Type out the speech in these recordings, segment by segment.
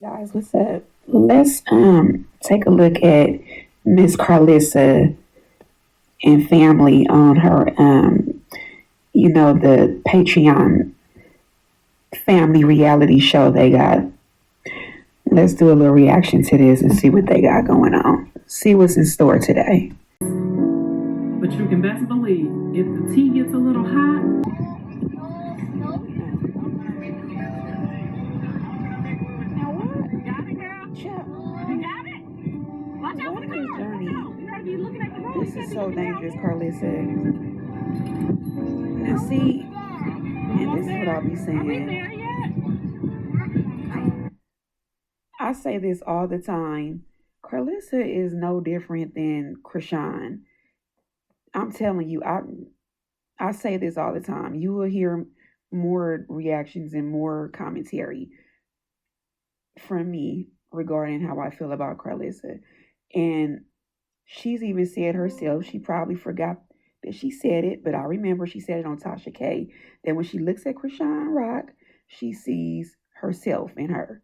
Guys, what's up? Let's take a look at Miss Karlissa and family on her the Patreon family reality show they got. Let's do a little reaction to this and see what they got going on. See what's in store today. But you can best believe if the tea gets a little hot. This is so dangerous, Karlissa. Now see, and this is what I'll be saying. I say this all the time. Karlissa is no different than Krishan. I'm telling you, I say this all the time. You will hear more reactions and more commentary from me regarding how I feel about Karlissa. And she's even said herself, she probably forgot that she said it, but I remember she said it on Tasha K, that when she looks at Krishan Rock, she sees herself in her.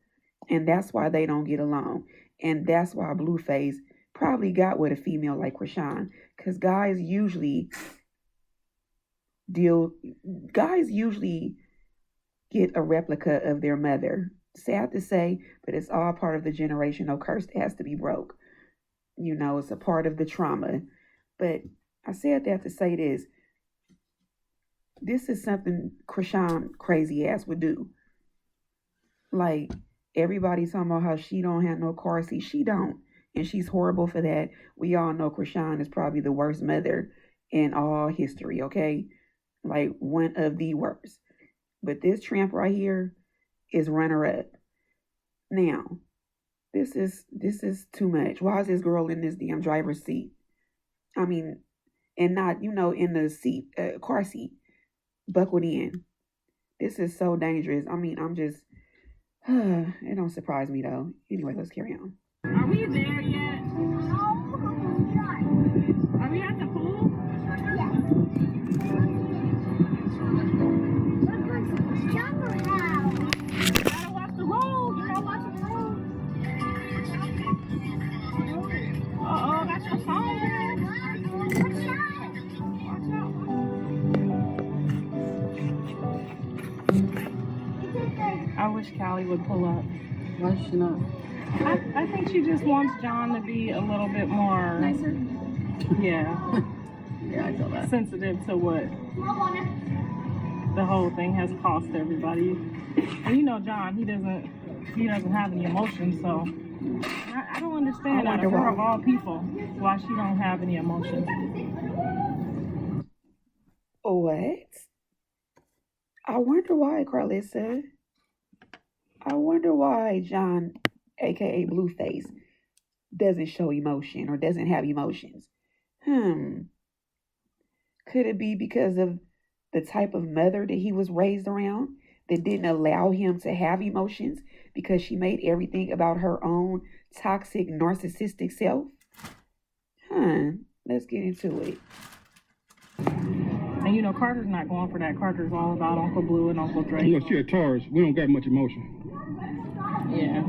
And that's why they don't get along. And that's why Blueface probably got with a female like Krishan. Because guys usually get a replica of their mother. Sad to say, but it's all part of the generational curse that has to be broke. You know, it's a part of the trauma. But I said that to say this. This is something Krishan crazy ass would do. Like, everybody's talking about how she don't have no car seat. She don't. And she's horrible for that. We all know Krishan is probably the worst mother in all history, okay? Like, one of the worst. But this tramp right here is runner-up. Now, this is too much. Why is this girl in this damn driver's seat? I mean, and not, in the seat, car seat, buckled in. This is so dangerous. I mean, I'm just, it don't surprise me though. Anyway, let's carry on. Are we there yet? Are we at the pool? Gotta watch the road. You gotta watch the road. Uh-oh, that's your phone. Watch out. I wish Callie would pull up. Why is she not? I think she just wants John to be a little bit more Nicer? Yeah. Yeah, I feel that. Sensitive to what the whole thing has cost everybody. And John, he doesn't have any emotions, so I don't understand out of her of all people why she don't have any emotions. What? I wonder why, Karlissa. I wonder why John, aka Blueface, doesn't show emotion or doesn't have emotions. Could it be because of the type of mother that he was raised around that didn't allow him to have emotions because she made everything about her own toxic, narcissistic self? Let's get into it. And Carter's not going for that. Carter's all about Uncle Blue and Uncle Drake. She a Taurus. We don't got much emotion. Yeah.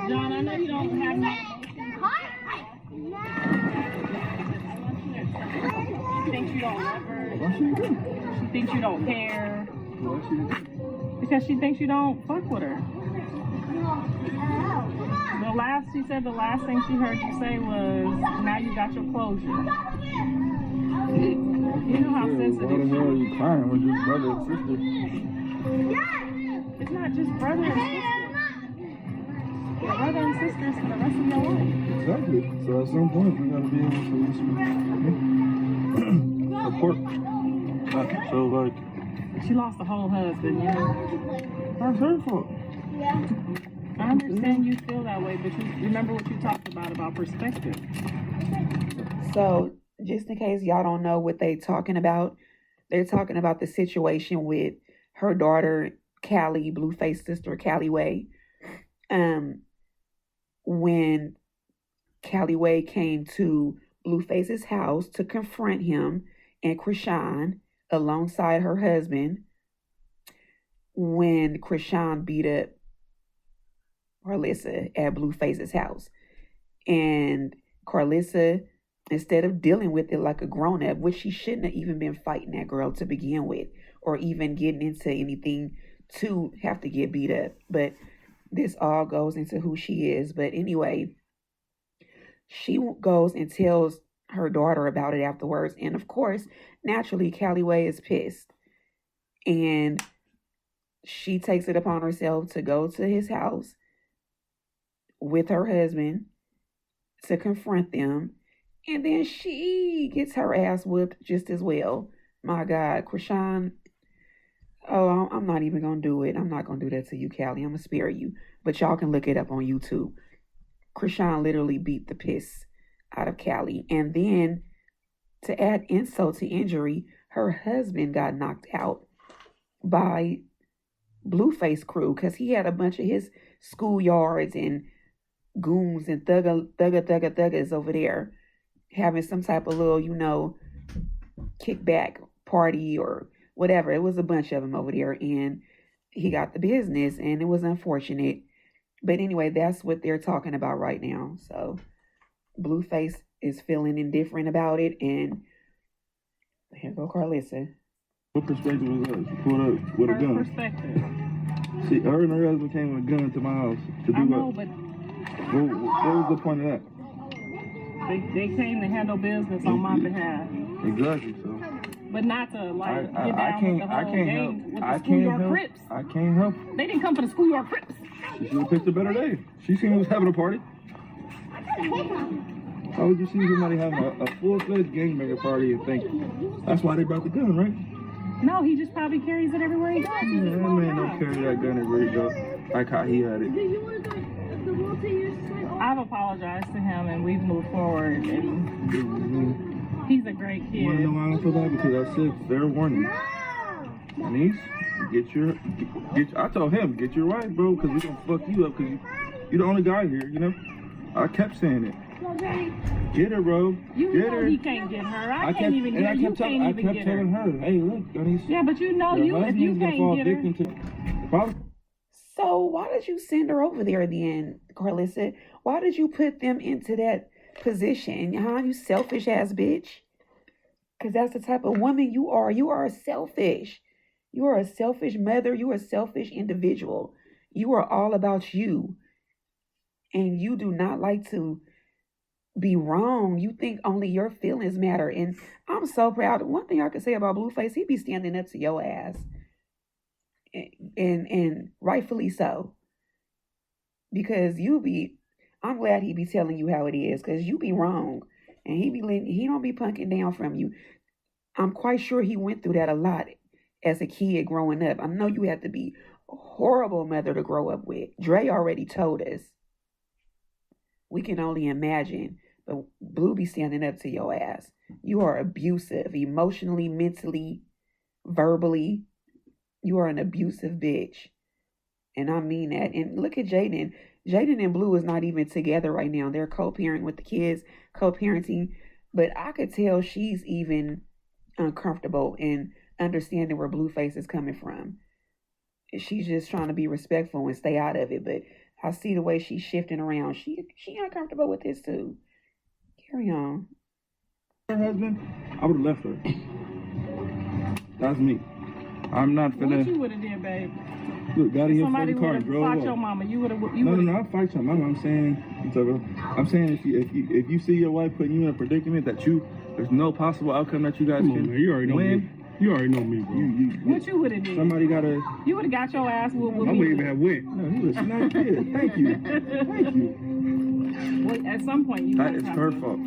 John, I know you don't have no. She thinks you don't love her. She thinks you don't care. Because she thinks you don't fuck with her. She said the last thing she heard you say was, now you got your closure. You know how sensitive. Why the hell are you crying with your brother and sister? It's not just brother and sister. You're brother and sisters for the rest of your life. Exactly. So at some point, we gotta be able to support. So like, she lost a whole husband, that's her fault. I understand you feel that way, but you remember what you talked about perspective. So, just in case y'all don't know what they're talking about the situation with her daughter, Callie, Blueface sister, Callie Way. When Callie Way came to Blueface's house to confront him and Krishan alongside her husband, when Krishan beat up Karlissa at Blueface's house. And Karlissa, instead of dealing with it like a grown-up, which she shouldn't have even been fighting that girl to begin with, or even getting into anything to have to get beat up. But this all goes into who she is. But anyway, she goes and tells her daughter about it afterwards. And of course, naturally, Callie is pissed. And she takes it upon herself to go to his house with her husband to confront them. And then she gets her ass whooped just as well. My God, Krishan. Oh, I'm not even going to do it. I'm not going to do that to you, Callie. I'm going to spare you. But y'all can look it up on YouTube. Krishan literally beat the piss out of Callie. And then, to add insult to injury, her husband got knocked out by Blueface crew because he had a bunch of his schoolyards and goons and thuggas over there having some type of little, kickback party or whatever. It was a bunch of them over there, and he got the business, and it was unfortunate. But anyway, that's what they're talking about right now. So Blueface is feeling indifferent about it, and here go Karlissa. What perspective was that? She pulled up with a gun. Perspective. See, her and her husband came with a gun to my house to do I know, what? but What was the point of that? they came to handle business on my behalf. Exactly. So But not to like I get down with the whole gang with the schoolyard Crips. I can't help. They didn't come for the schoolyard Crips. She should have picked a better day. She seen who was having a party. How would you see somebody having a full-fledged gangbanger party and think that's why they brought the gun, right? No, he just probably carries it everywhere he goes. Yeah, that man don't carry that gun everywhere he goes. Like how he had it. I've apologized to him and we've moved forward. And he's a great kid. You wanna know why I don't feel bad? Because I said fair warning. Niece, I told him, get your wife, bro, because we gonna fuck you up because you're the only guy here, I kept saying it. Get her, bro. You get know her. he can't get her. I can't even get her. You can't even get her. I kept telling her, hey, look, Denise. Yeah, but you know, if you can't get her. So why did you send her over there then, Karlissa? Why did you put them into that position? Huh? You selfish ass bitch. Because that's the type of woman you are. You are selfish. You are a selfish mother. You are a selfish individual. You are all about you. And you do not like to be wrong. You think only your feelings matter. And I'm so proud. One thing I could say about Blueface, he be standing up to your ass. And rightfully so. Because I'm glad he be telling you how it is. Because you be wrong. And he don't be punking down from you. I'm quite sure he went through that a lot as a kid growing up. I know you have to be a horrible mother to grow up with. Dre already told us. We can only imagine. But Blue be standing up to your ass. You are abusive, emotionally, mentally, verbally. You are an abusive bitch. And I mean that. And look at Jaden. Jaden and Blue is not even together right now. They're co-parenting with the kids, co-parenting. But I could tell she's even uncomfortable in understanding where Blueface is coming from. She's just trying to be respectful and stay out of it. But I see the way she's shifting around. She uncomfortable with this too. Carry on. Her husband, I would have left her. That's me. I'm not finna. What you would have did, babe? Look, got in your Somebody fucking car and would drove have fought off. your mama. You would have. No, I'll fight your mama. I'm saying if you see your wife putting you in a predicament that there's no possible outcome that you guys Come on, can man. You already know win. me. You already know me, bro. What you would have did? Somebody gotta. You would have got your ass whooped. I wouldn't even have went. No, he was not good. Thank you. Well, at some point, you. That is her fault.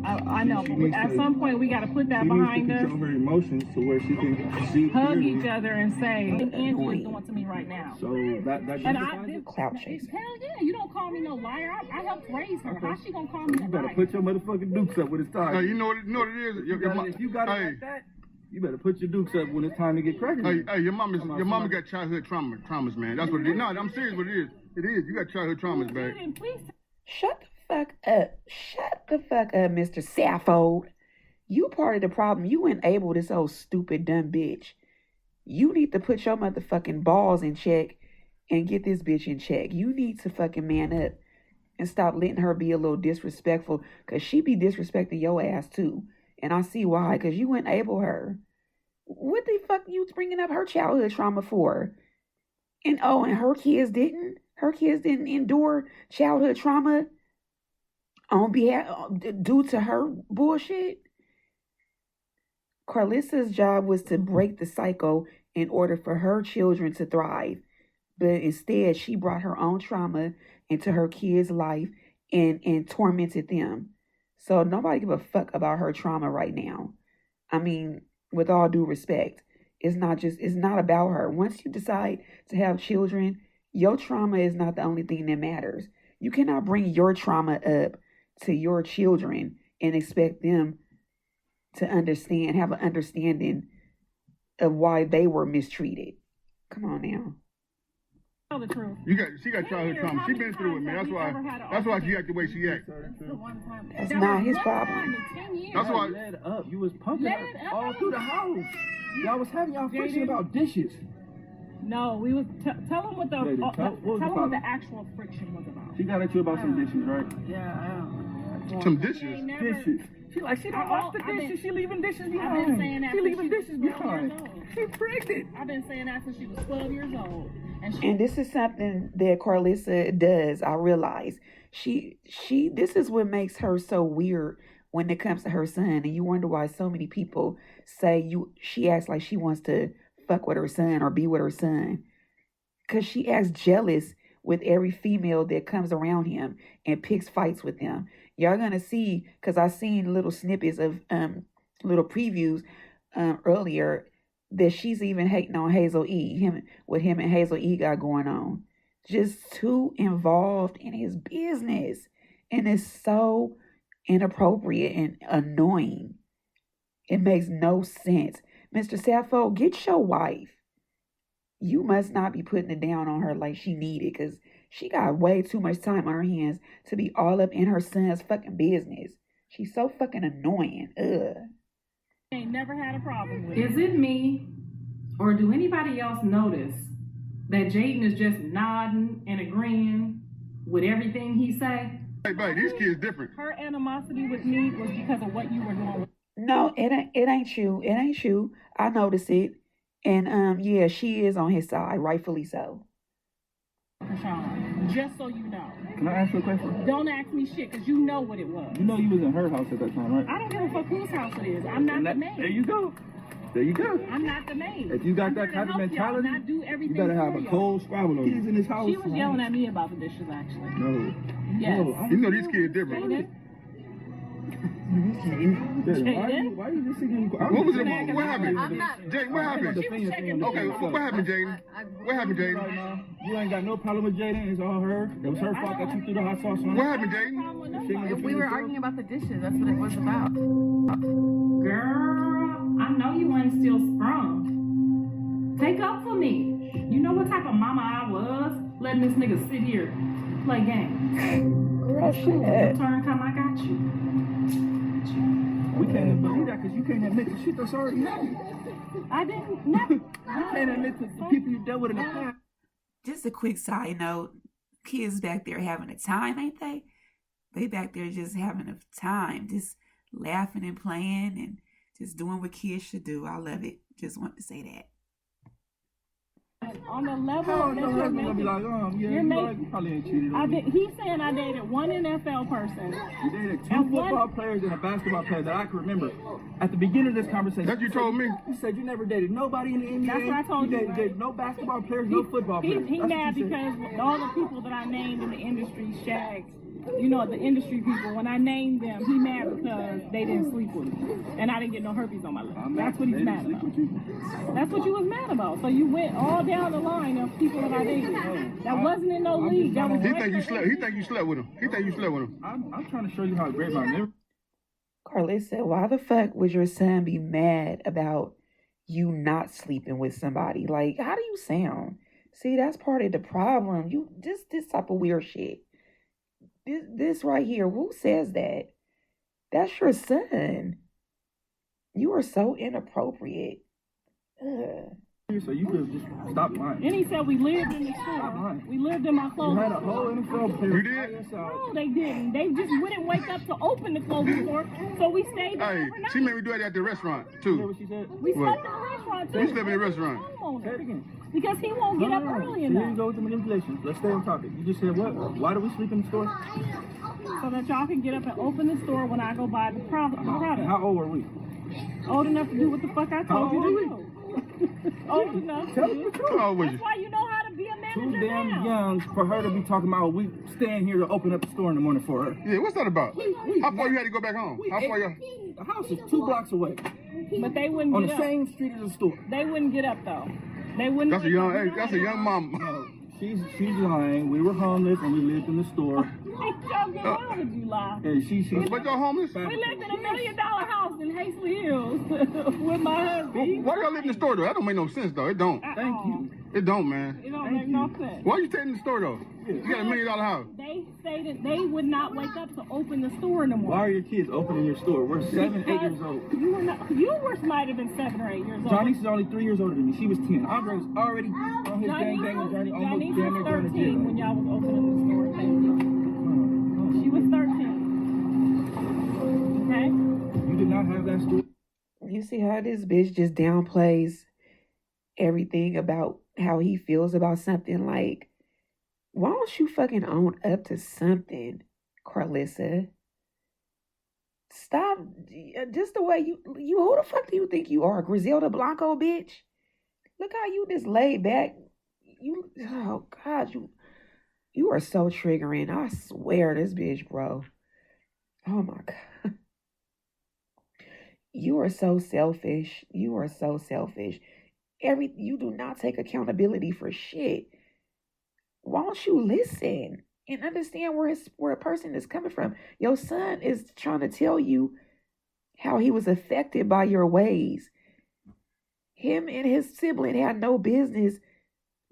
I know, She but needs at to- some point we got to put that She behind needs to us. control her emotions to where she can see Hug clearly. each other and say, and Angie is doing to me right now. So that And justifies it. Clout chaser. Hell yeah, you don't call me no liar. I helped raise her. How's she gonna call me a You better liar? put your motherfucking dukes up when it's time. Hey, you know what it is? If you got it hey, like that, you better put your dukes up when it's time to get cracking. hey, your mama got childhood traumas, man. That's what it is. No, I'm serious. What it is? It is. You got childhood traumas, man. Jaden, please. Shut the fuck up. Shut the fuck up, Mr. Saffold. You part of the problem. You enabled this old stupid dumb bitch. You need to put your motherfucking balls in check and get this bitch in check. You need to fucking man up and stop letting her be a little disrespectful, because she be disrespecting your ass too. And I see why, because you enable her. What the fuck you bringing up her childhood trauma for? And her kids didn't? Her kids didn't endure childhood trauma on behalf due to her bullshit? Karlissa's job was to break the cycle in order for her children to thrive. But instead, she brought her own trauma into her kids' life and tormented them. So nobody give a fuck about her trauma right now. I mean, with all due respect, it's not about her. Once you decide to have children, your trauma is not the only thing that matters. You cannot bring your trauma up to your children and expect them to have an understanding of why they were mistreated. Come on now. Tell the truth. She got childhood trauma. She been through it, man. That's why she act the way she act. That's not his problem. That's why. Let up. You was pumping her all through the house. Y'all was having y'all friction about dishes. No, we was tell them what the Lady, tell them what the actual friction was about. She got at you about some dishes, right? Yeah, I don't. Some dishes. Dishes. She don't wash the dishes. She leaving dishes behind. I've been saying that. She leaving dishes 12 years behind. old. She pregnant. I've been saying that since she was 12 years old. And this is something that Karlissa does. I realize this is what makes her so weird when it comes to her son. And you wonder why so many people say she acts like she wants to fuck with her son or be with her son, because she acts jealous with every female that comes around him and picks fights with them. Y'all gonna see, because I seen little snippets of little previews earlier, that she's even hating on Hazel E. What him and Hazel E got going on. Just too involved in his business. And it's so inappropriate and annoying. It makes no sense. Mr. Sappho, get your wife. You must not be putting it down on her like she needed, because she got way too much time on her hands to be all up in her son's fucking business. She's so fucking annoying. Ugh. Ain't never had a problem with Is it me, or do anybody else notice that Jaden is just nodding and agreeing with everything he say? Hey, buddy, these kids different. her animosity with me was because of what you were doing No, it ain't you. It ain't you. I notice it. And yeah, she is on his side, rightfully so. with Krishan. Just so you know. Can I ask you a question? Don't ask me shit, because you know what it was. You know you was in her house at that time, right? I don't give a fuck whose house it is. I'm not the maid. There you go. There you go. I'm not the maid. If you got I'm that here to type of help y'all, mentality, not do you everything better have for a y'all. cold squabble on kids in this house. She was yelling at me about the dishes, actually. No. Yes. No, You know these kids different. Jaden? Why you just sitting? What was it? What happened? I'm not. Jay, what happened? Okay, what happened, Jaden? What happened, Right Jaden? now, you ain't got no problem with Jaden. It's all her. It was her fault that you threw the hot sauce on What her. happened, Jaden? We were arguing about the dishes. That's what it was about. Girl, I know you ain't still sprung. Take up for me. You know what type of mama I was, letting this nigga sit here play games. Girl, shit. Your turn come, I got you. We can't believe that because you can't admit the shit that's already happened. I didn't. No. You can't admit to the people you dealt with in the past. Just a quick side note. Kids back there having a time, ain't they? They back there just having a time, just laughing and playing and just doing what kids should do. I love it. Just want to say that. On the level Oh, that no, you're husband gonna be making, like, you're you making- probably ain't cheated on me. he's saying I dated one NFL person. You dated two And one- football players and a basketball player that I can remember. At the beginning of this conversation, That you told me? You said you never dated nobody in the NBA. That's what I told you. Dated no basketball players, no football players. He That's what mad you said. because all the people that I named in the industry, Shags, you know, the industry people, when I named them, he mad because they didn't sleep with me. And I didn't get no herpes on my lips. That's what he's They mad didn't about. sleep with you. That's what you was mad about. So you went all down the line of people that I dated. That wasn't in no league. That was He right think you for slept. He think you slept with him. He think you slept with him. I'm trying to show you how great my memory. Karlissa, why the fuck would your son be mad about you not sleeping with somebody? Like, how do you sound? See, that's part of the problem. This type of weird shit. This right here, who says that? That's your son. You are so inappropriate. Ugh. So you could just stop lying. And he said we lived in the store. We lived in my You clothing had a store. whole NFL player. You did? No, they didn't. They just wouldn't wake up to open the clothing store, so we stayed there Hey, overnight. she made me do it at the restaurant, You hear too. what she said? We What? slept in the restaurant too. You slept in the restaurant. Say it again. Because he won't get up early So here you enough. go with the manipulation. Let's stay on topic. You just said what? Why do we sleep in the store? So that y'all can get up and open the store when I go buy the product. And how old are we? Old enough to do what the fuck I How told you old to do. Old enough. Tell to me do. the truth. How old was you? That's why you know how to be a Too manager damn now. young for her to be talking about we staying here to open up the store in the morning for her. Yeah, what's that about? How far you had to go back home? How far you? The house is 2 blocks away But they wouldn't on get the up. same street as the store. They wouldn't get up though. They wouldn't. That's a wake young, up. hey, that's a young mom. No, she's lying. We were homeless and we lived in the store. Joking, why would you lie? And she But y'all homeless? We lived in $1 million house in Hazel Hills with my husband. Why y'all live in the store though? That don't make no sense though. It don't. Thank you. It don't, man. It don't make no sense. Why you staying in the store though? You got $1 million house. They stated they would not wake up to open the store in the Why morning. are your kids opening your store? We're 7, 8 years old. You might have been 7 or 8 years old. Johnny's is only 3 years older than me. She was 10. Andre was already on his gang journey, almost Johnny damn was near going to 13 jail. when y'all was opening the store. Thank you. She was 13. Okay? You did not have that store. You see how this bitch just downplays everything about how he feels about something? Like, why don't you fucking own up to something, Karlissa? Stop. Just the way you who the fuck do you think you are, Griselda Blanco, bitch? Look how you just laid back. Oh God, you are so triggering. I swear, this bitch, bro. Oh my God. You are so selfish. You are so selfish. You do not take accountability for shit. Why don't you listen and understand where a person is coming from? Your son is trying to tell you how he was affected by your ways. Him and his sibling had no business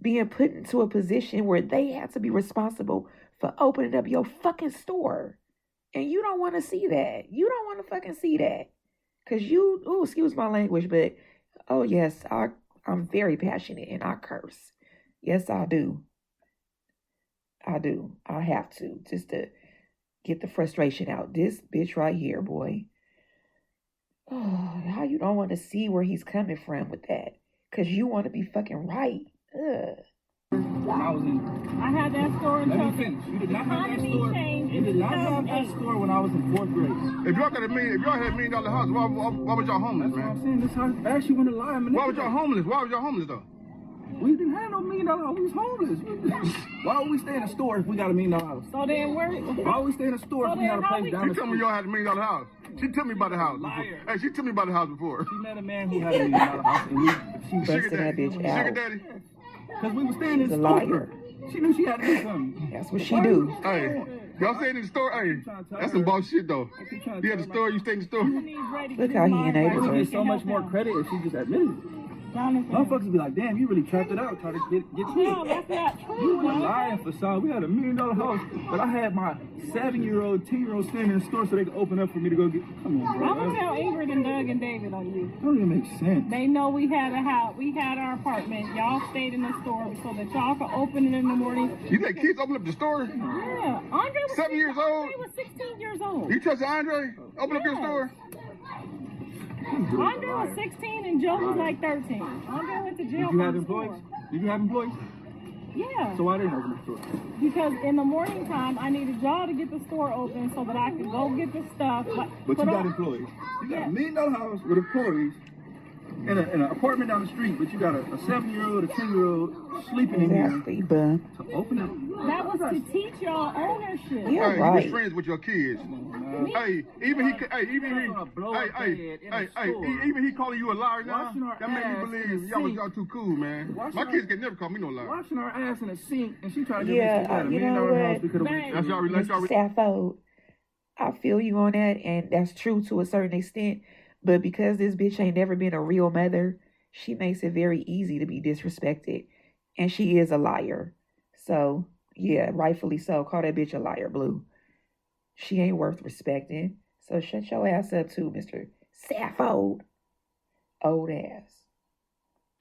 being put into a position where they had to be responsible for opening up your fucking store. And you don't want to see that. You don't want to fucking see that. Because excuse my language, but, oh yes, I'm very passionate and I curse. Yes, I do. I do. I have to, just to get the frustration out. This bitch right here, boy. Oh, how you don't want to see where he's coming from with that. Because you want to be fucking right. Ugh. When I was in. I had that store Let until me finish. You did not have that economy store. changed You in did not have that 2008. store when I was in 4th grade. If y'all had $1 million house, why was y'all homeless, That's what I'm man? saying. This how fast you want to lie, man. Why was y'all homeless? Why was y'all homeless though? We didn't have no $1 million house. We was homeless. Why would we stay in a store if we got $1 million house? So then Why would we stay in a store if we had a place down She the told me street? y'all had $1 million house. She told me about the house before. Liar. Hey, she told me about the house before. She met a man who had $1 million house, and she Busting that bitch Sugar out. daddy. because we were staying in She's the a store. liar. She knew she had to do something. That's what she do. Hey, y'all staying in the store? Hey, that's some boss shit though. You at the store, you stay in the store. Look how he enables We her. would get so much more credit if she just admitted it. Motherfuckers would be like, damn, you really trapped it out, try to get No, you. that's not You true. were lying for some. We had $1 million house, but I had my 7-year-old, 10-year-old standing in the store so they could open up for me to go get. Come on, bro. I'm gonna tell Ingrid and Doug and David on you. That don't even make sense. They know we had a house. We had our apartment. Y'all stayed in the store so that y'all could open it in the morning. You let kids open up the store? Yeah, Andre was 7 years old? Andre was 16 years old. You trust Andre? Open up your Yes. store? Andre was 16 and Joe was like 13. Andre went to jail Did you for have the employees? store. Did you have employees? Yeah, So why didn't you open the store? because in the morning time I needed y'all to get the store open so that I could go get the stuff. But put you got on- employees. You got Yeah. $1 million house with employees in an apartment down the street, but you got a 7-year-old, a 10-year-old sleeping in here Exactly, bum. to open it. That was to teach y'all ownership. Yeah. Hey, you right. was friends with your kids. Me- Hey, even he calling you a liar now. Washing our That made me ass believe in the y'all sink. too cool, man. Washing My our- kids can never call me no liar. Washing our ass in a sink, and she trying to Yeah, get me got $1 you million know house what? because of Right. That's y'all relationship. Mr. Stafford, I feel you on that, and that's true to a certain extent. But because this bitch ain't never been a real mother, she makes it very easy to be disrespected. And she is a liar. So, yeah, rightfully so. Call that bitch a liar, Blue. She ain't worth respecting. So shut your ass up too, Mr. Stafford. Old ass.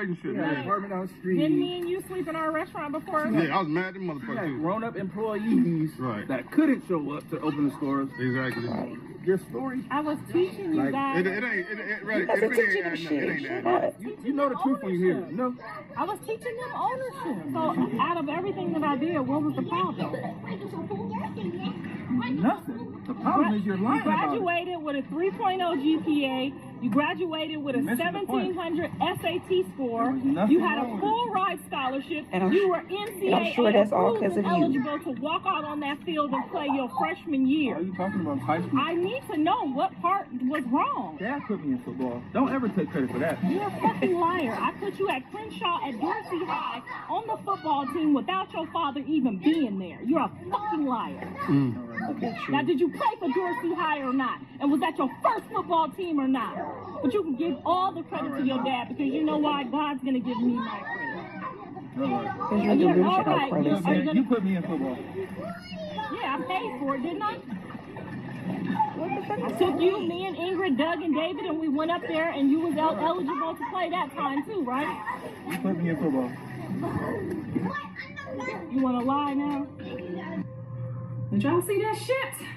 Shit, Yeah, man. apartment on the street. Didn't me and you sleep in our restaurant before? Yeah, I was mad at the She motherfucker had too. grown-up employees Right. that couldn't show up to open the stores. Exactly. Your story, I was teaching you Like, guys. It ain't right. That's a It teaching ain't adding up. It shit. ain't Shut adding up. up. you know the truth when you hear it. You know? I was teaching them ownership. So out of everything that I did, what was the problem? Nothing. The problem is you're lying You about it. graduated with a 3.0 GPA. You graduated with a You're missing the point. 1700 SAT score. There was nothing You had wrong a with full ride scholarship. And I'm You were and I'm sure NCAA that's all approved 'cause and of you. eligible to walk out on that field and play your freshman Are year. you talking about high school? I need to know what part was wrong. Dad put me in football. Don't ever take credit for that. You're a fucking liar. I put you at Crenshaw at Dorsey High on the football team without your father even being there. You're a fucking liar. Look at you. Now, did you play for Dorsey High or not? And was that your first football team or not? But you can give all the credit to your dad because you know why? God's going to give me my credit. Because you're Yeah, delusional, all right. Karlissa. Are you gonna- You put me in football. Yeah, I paid for it, didn't I? What the fuck I is took you, that? me and Ingrid, Doug, and David, and we went up there, and you was eligible to play that time too, right? You put me in football. You want to lie now? Did y'all see that shit?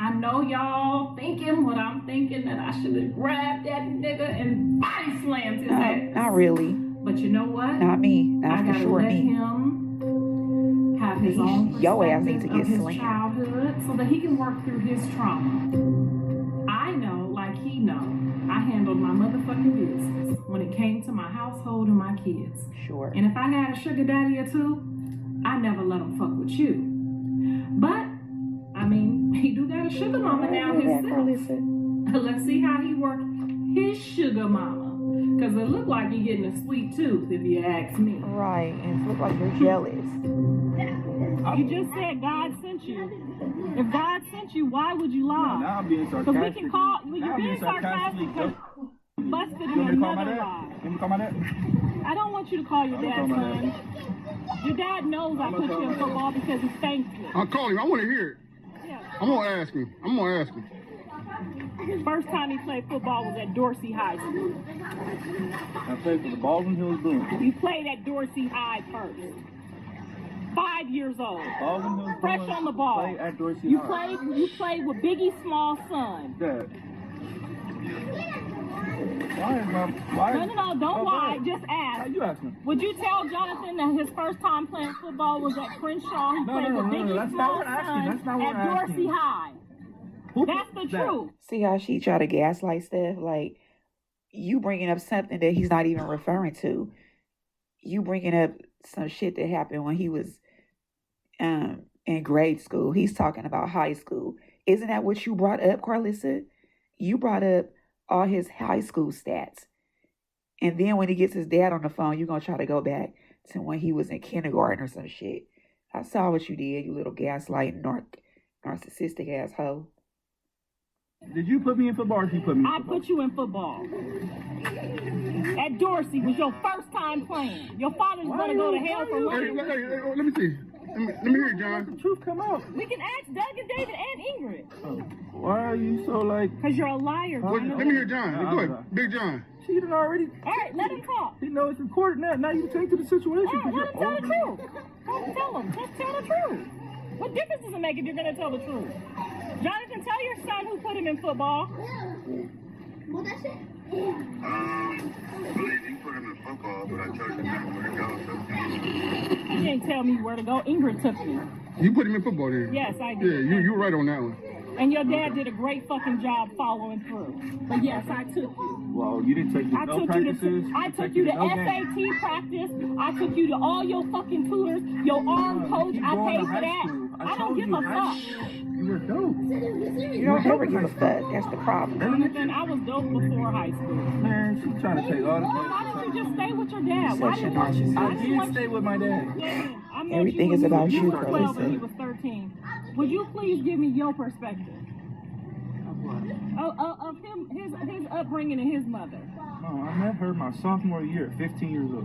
I know y'all thinking what I'm thinking, that I should have grabbed that nigga and body slammed his No, ass. not really. But you know what? Not me. I Not for gotta sure let me. him have his own Your ass needs perspective to get of his slammed. childhood so that he can work through his trauma. I know, like he know, I handled my motherfucking business when it came to my household and my kids. Sure. And if I had a sugar daddy or two, I never let him fuck with you. But, I mean, he do got a sugar mama now Look at that, himself. Karlissa. Let's see how he work his sugar mama. Because it look like he getting a sweet tooth, if you ask me. Right. And it looks like you're jealous. You just said God sent you. If God sent you, why would you lie? Now I'm being Because sarcastic. we can call, Now you're I'm being sarcastic because you busted You in want me to call my another dad? lie. You want me to call my dad? I don't want you to call your I'm gonna dad, call my son. Your dad knows I I'm put gonna you in call my football because he thanked you. I'll call him. I want to hear it. Yeah. I'm gonna ask him. First time he played football was at Dorsey High School. I played for the Baldwin Hills Bruins. You played at Dorsey High first. 5 years old. Baldwin Hills Fresh Bruins on the ball. Play at Dorsey You High. played with Biggie Small's son. Dad. Why is my... Why No, don't Oh, lie. go ahead. Just How ask. you asking? Would you tell Jonathan that his first time playing football was at Crenshaw? He played with Biggie That's not Small's what I'm asking. son That's not what at I'm Dorsey asking. High. Who That's put the that? truth. See how she try to gaslight stuff? Like, you bringing up something that he's not even referring to. You bringing up some shit that happened when he was in grade school. He's talking about high school. Isn't that what you brought up, Karlissa? You brought up all his high school stats. And then when he gets his dad on the phone, you're going to try to go back to when he was in kindergarten or some shit. I saw what you did, you little gaslighting, narcissistic asshole. Did you put me in football or did you put me in I football? put you in football. At Dorsey was your first time playing. Your father's going to go to hell for Hey, learning. let me see. Let me hear it, John. The truth come out. We can ask Doug and David and Ingrid. Why are you so like... Because you're a liar, Let Jonathan. me hear John. Nah, Go I'm ahead. not. Big John. She done already... All right, let him talk. He knows it's recorded now. Now you can take to the situation. All right, let him tell the you're truth. Tell him. Just tell the truth. What difference does it make if you're going to tell the truth? Jonathan, tell your son who put him in football. I believe you put him in football, but I told you not where to go. So. You didn't tell me where to go. Ingrid took me. You put him in football then? Yes, I Yeah, did. you were right on that one. And your dad did a great fucking job following through. But yes, I took you. Well, you didn't take I no took you practices. to I took you to no games. SAT practice. I took you to all your fucking tutors, your arm coach. Keep I going paid to for high that. school. I don't told give you, a fuck. You were dope. You don't ever give a fuck. That's the problem. Jonathan, I was dope before high school. Man, she's trying to take all the Why don't you just stay with your dad? Why Such a did you want narcissist. I just did want stay with my dad. I met Everything you is when about you you, was 12 and he Karlissa. was 13. Would you please give me your perspective? Of him, his upbringing and his mother. No, I met her my sophomore year at 15 years old.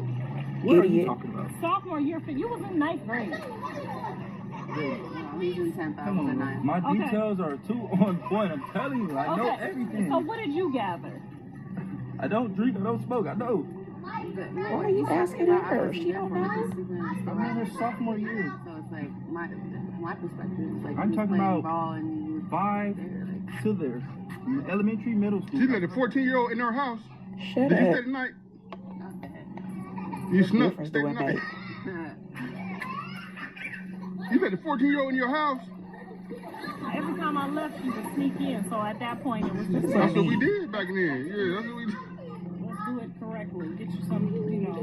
What are you Idiot. talking about? Sophomore year, you was in 9th grade. No, he's in 10th. I Come was in on, 9th. my Okay. details are too on point. I'm telling you, I know everything. So what did you gather? I don't drink, I don't smoke, I know. Why are you asking her? She don't know. I'm in her sophomore year. So it's like my perspective is like I'm talking about ball and you 5 to there. Elementary, middle school. She let a 14-year-old in her house. Shut Did you up. stay the night? You snuck, Difference stay the do it night. make? You let a 14-year-old in your house? Every time I left, she would sneak in. So at that point, it was just like, That's what we did back then. Yeah, that's what we did. let's do it correctly. Get you some, you know.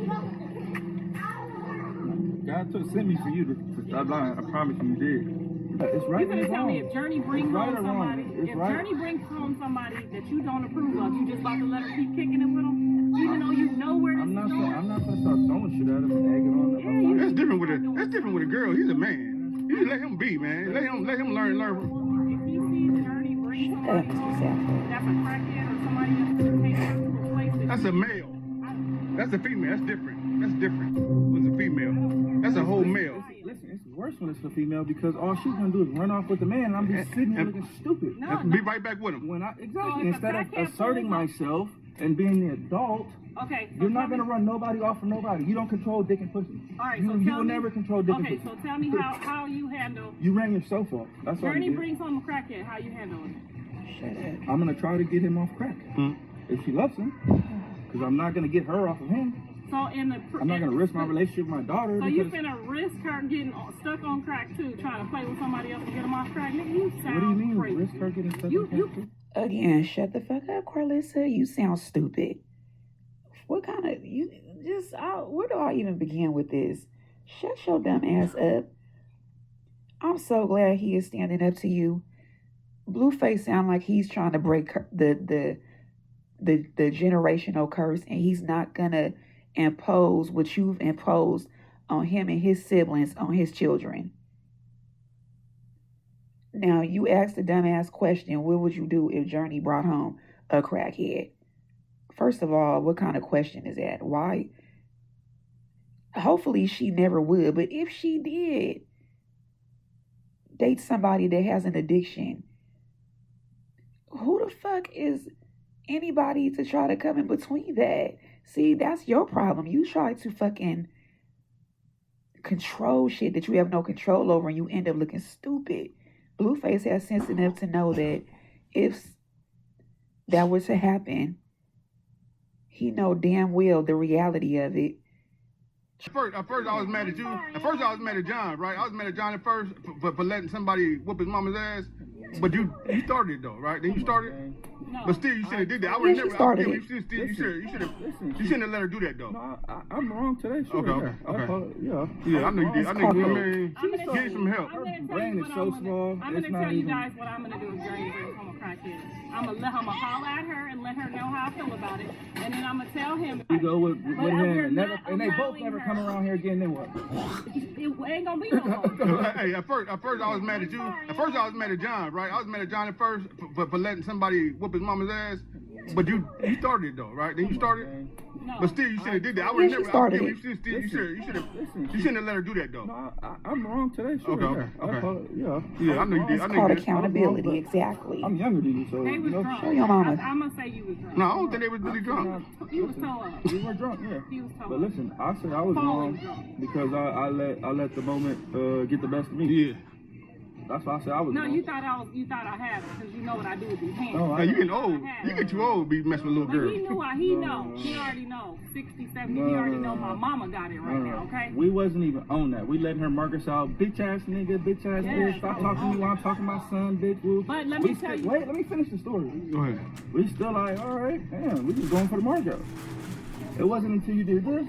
God sent me for you to stop lying. I promise you did. It's right You and gonna tell wrong. me if Journey brings right home or wrong? somebody, It's if right. Journey brings home somebody that you don't approve of, you just about to let her keep kicking it with them, even though you know where this I'm is not going? gonna start throwing shit at him and egging on them. That's different with a girl. He's a man. You just let him be, man. Let him learn from. If he sees Journey bring somebody home that's a crackhead or somebody that's gonna take her to a place That's a male. That's a female. That's different. That's different. It's a female. That's a whole male. Listen, it's worse when it's a female because all she's gonna do is run off with the man and I'm just sitting here looking stupid. Be right back with him. When I So exactly if a instead of crackhead asserting pulls up- myself and being the adult, Okay. So you're not tell gonna me- run nobody off of nobody. You don't control dick and pussy. All right. You So will tell me, never control dick and okay. pussy. So tell me how you handle. You ran yourself off. That's all Journey you did. brings home a crackhead. How you handle it? Shut up. I'm gonna try to get him off crack if she loves him, because I'm not gonna get her off of him. So in the I'm not gonna risk my relationship with my daughter. So you because, finna risk her getting stuck on crack too, trying to play with somebody else to get them off crack? Nigga, you sound what do you mean crazy. risk her getting stuck You- on crack too? Again, shut the fuck up, Karlissa. You sound stupid. What kind of where do I even begin with this? Shut your dumb ass up. I'm so glad he is standing up to you. Blueface sound like he's trying to break the generational curse, and he's not gonna impose what you've imposed on him and his siblings, on his children. Now, you asked the dumbass question, what would you do if Journey brought home a crackhead? First of all, what kind of question is that? Why? Hopefully she never would, but if she did date somebody that has an addiction, who the fuck is anybody to try to come in between that? See, that's your problem. You try to fucking control shit that you have no control over and you end up looking stupid. Blueface has sense enough to know that if that were to happen, he know damn well the reality of it. At first, I was mad at you. At first, I was mad at John, right? I was mad at John at first for letting somebody whoop his mama's ass. But you started it though, right? Then you started. No. But still, you should have did that. I Yeah, would she never. started You it. shouldn't have let her do that though. No, I'm wrong today. Sure, Okay, yeah. okay. Yeah, I know you did. I know you did. I'm gonna Get some help. I'm gonna tell brain you is what so I'm gonna, small, I'm it's gonna not tell you even- guys what I'm gonna do if Journey brings home a crackhead. I'm gonna holler at her and let her know how I feel about it, and then I'm gonna tell him. You go with But him we're and, not and they both allowing never her. come around here again. Then what? It ain't gonna be no more. Hey, at first I was mad at you. At first I was mad at John, right? I was mad at John at first for letting somebody whoop his mama's ass. But you started it though, right? Then you started. No. But still, you should have did that. I would Yeah, she never. started You it. shouldn't have let her do that though. No, I'm wrong today. Sure, Okay, yeah. Yeah, I know you did. It's I know called you did. accountability, exactly. I'm younger than you, so They you was know. drunk. Show your mama. I'm gonna say you was drunk. No, I don't think they was really drunk. He was toe up. We were drunk, yeah. He was toe But up. listen, I said I was Falling wrong drunk. because I let the moment get the best of me. Yeah. That's why I said I was No, wrong. you thought I had it because you know what I do with these hands. No, Hey, you getting old. You get too old to be messing with little But he girls. knew he know. He already know. 60, 70, he already know my mama got it right now, okay? We wasn't even on that. We letting her mark us out. Bitch ass nigga, bitch ass Yeah, bitch. Stop so talking to me on while I'm talking to my son, bitch. Woo. But let me We tell still- you- Wait, let me finish the story. Go ahead. We still like, all right, damn, we just going for the markup. It wasn't until you did this.